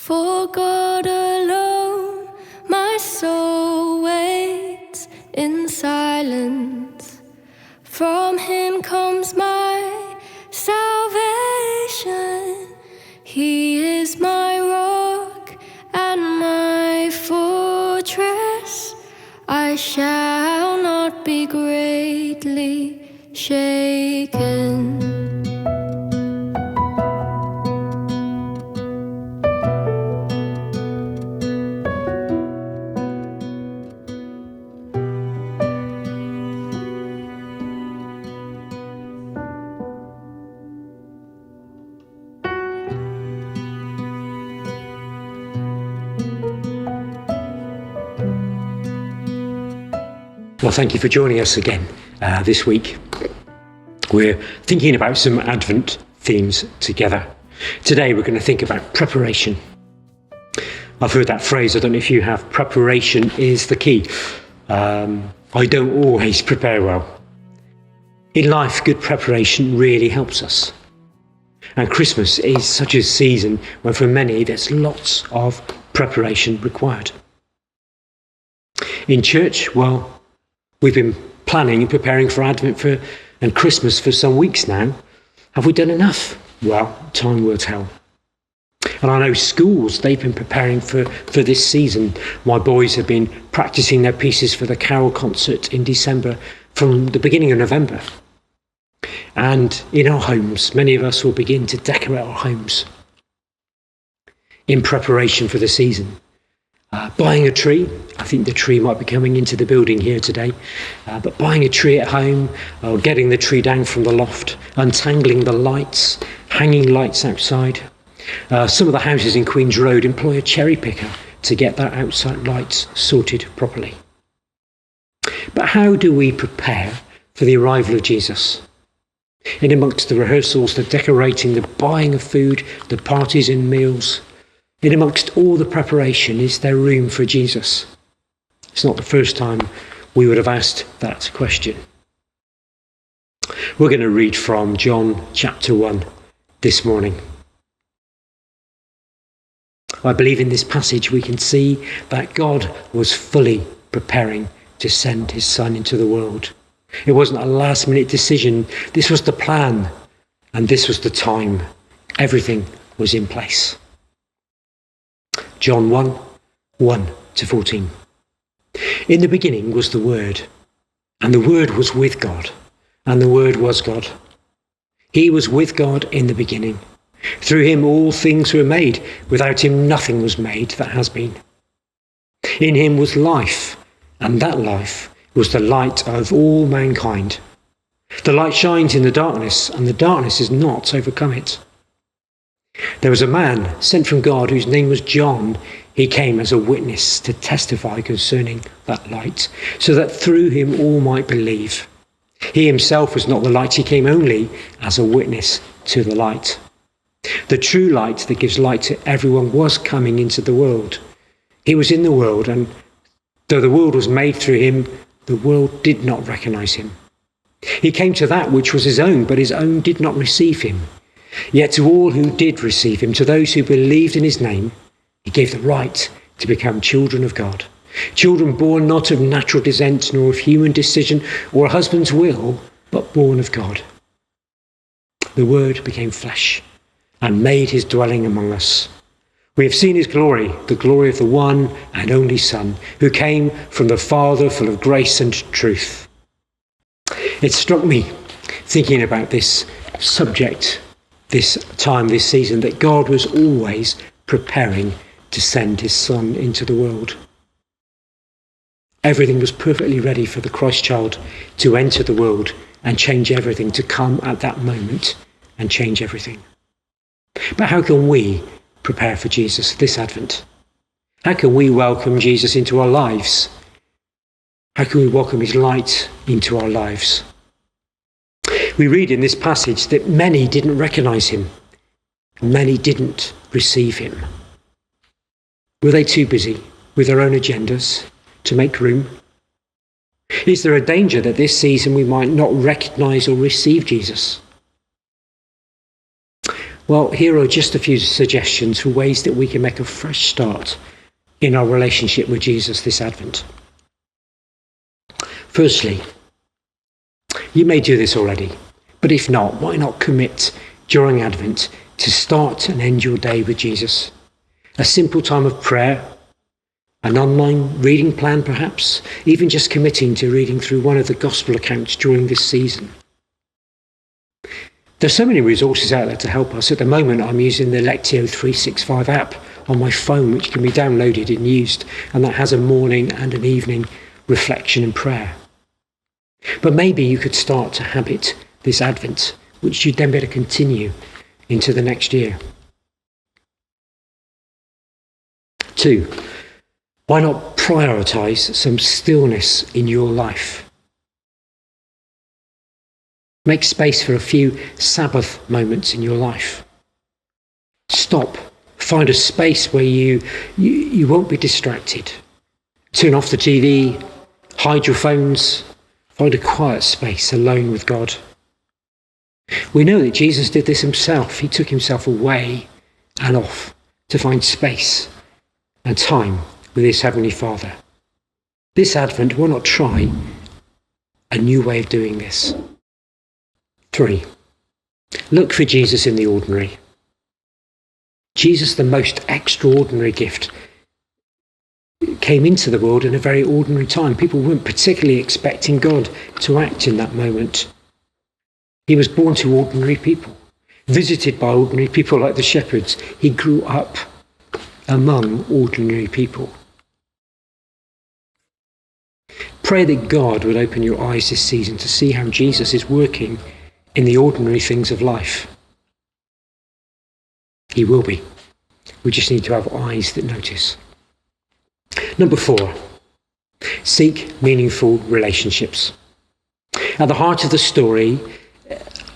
For God alone, my soul waits in silence. From Him comes my salvation. He is my rock and my fortress. I shall not be greatly shaken. Well, thank you for joining us again this week. We're thinking about some Advent themes together. Today we're going to think about preparation. I've heard that phrase, I don't know if you have. Preparation is the key. I don't always prepare well. In life, good preparation really helps us. And Christmas is such a season when for many there's lots of preparation required. In church, well, we've been planning and preparing for Advent and Christmas for some weeks now. Have we done enough? Well, time will tell. And I know schools, they've been preparing for this season. My boys have been practicing their pieces for the carol concert in December from the beginning of November. And in our homes, many of us will begin to decorate our homes in preparation for the season. Buying a tree, I think the tree might be coming into the building here today, but buying a tree at home, or getting the tree down from the loft, untangling the lights, hanging lights outside. Some of the houses in Queen's Road employ a cherry picker to get their outside lights sorted properly. But how do we prepare for the arrival of Jesus? In amongst the rehearsals, the decorating, the buying of food, the parties and meals, in amongst all the preparation, is there room for Jesus? It's not the first time we would have asked that question. We're going to read from John chapter 1 this morning. I believe in this passage we can see that God was fully preparing to send his Son into the world. It wasn't a last-minute decision. This was the plan, and this was the time. Everything was in place. John 1, 1-14. In the beginning was the Word, and the Word was with God, and the Word was God. He was with God in the beginning. Through him all things were made. Without him nothing was made that has been. In him was life, and that life was the light of all mankind. The light shines in the darkness, and the darkness has not overcome it. There was a man sent from God whose name was John. He came as a witness to testify concerning that light, so that through him all might believe. He himself was not the light, he came only as a witness to the light. The true light that gives light to everyone was coming into the world. He was in the world, and though the world was made through him, the world did not recognize him. He came to that which was his own, but his own did not receive him. Yet to all who did receive him, to those who believed in his name, he gave the right to become children of God. Children born not of natural descent, nor of human decision or a husband's will, but born of God. The Word became flesh and made his dwelling among us. We have seen his glory, the glory of the one and only Son, who came from the Father, full of grace and truth. It struck me, thinking about this subject, this time, this season, that God was always preparing to send his Son into the world. Everything was perfectly ready for the Christ child to enter the world and change everything, to come at that moment and change everything. But how can we prepare for Jesus this Advent? How can we welcome Jesus into our lives? How can we welcome his light into our lives? We read in this passage that many didn't recognize him. Many didn't receive him. Were they too busy with their own agendas to make room? Is there a danger that this season we might not recognize or receive Jesus? Well, here are just a few suggestions for ways that we can make a fresh start in our relationship with Jesus this Advent. Firstly, you may do this already, but if not, why not commit during Advent to start and end your day with Jesus? A simple time of prayer, an online reading plan perhaps, even just committing to reading through one of the gospel accounts during this season. There's so many resources out there to help us. At the moment, I'm using the Lectio 365 app on my phone, which can be downloaded and used, and that has a morning and an evening reflection and prayer. But maybe you could start to habit this Advent, which you'd then be able to continue into the next year. 2, why not prioritise some stillness in your life? Make space for a few Sabbath moments in your life. Stop. Find a space where you won't be distracted. Turn off the TV, hide your phones, find a quiet space alone with God. We know that Jesus did this himself. He took himself away and off to find space and time with his Heavenly Father. This Advent, why not try a new way of doing this? 3, look for Jesus in the ordinary. Jesus, the most extraordinary gift, came into the world in a very ordinary time. People weren't particularly expecting God to act in that moment. He was born to ordinary people, visited by ordinary people like the shepherds. He grew up among ordinary people. Pray that God would open your eyes this season to see how Jesus is working in the ordinary things of life. He will be. We just need to have eyes that notice. Number 4, seek meaningful relationships. At the heart of the story,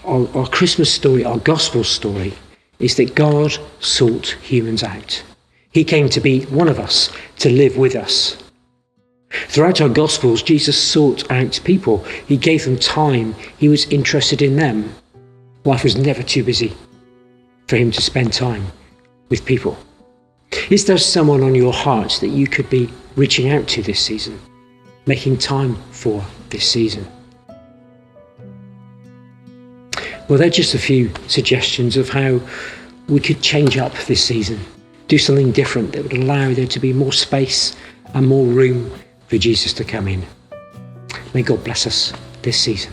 our Christmas story, our gospel story, is that God sought humans out. He came to be one of us, to live with us. Throughout our Gospels, Jesus sought out people. He gave them time. He was interested in them. Life was never too busy for him to spend time with people. Is there someone on your heart that you could be reaching out to this season, making time for this season? Well, they're just a few suggestions of how we could change up this season, do something different that would allow there to be more space and more room for Jesus to come in. May God bless us this season.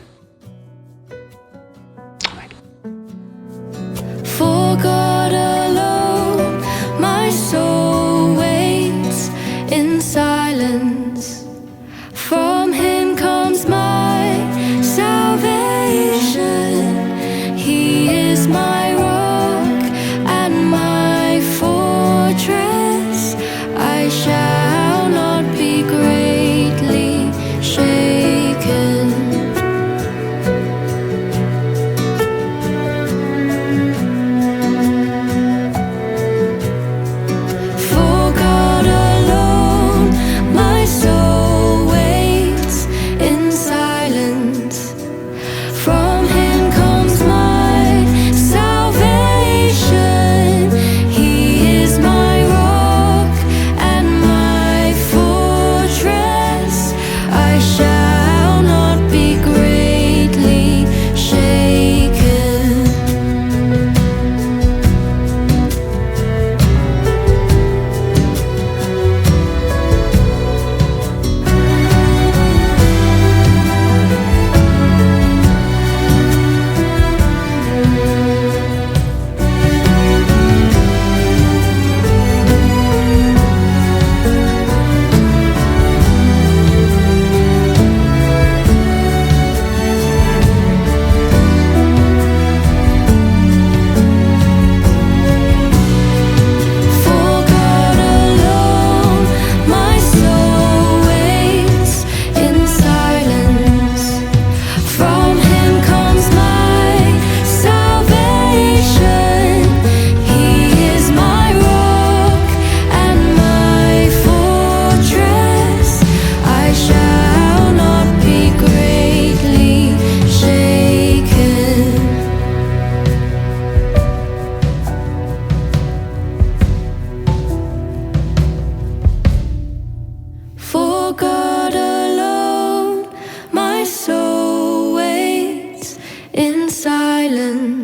Amen. For God alone, my soul waits in silence. From him comes my salvation. He is my rock and my fortress. I shall not be greatly shaken. For God alone, my soul waits in silence. From him comes my salvation. He is my rock silence.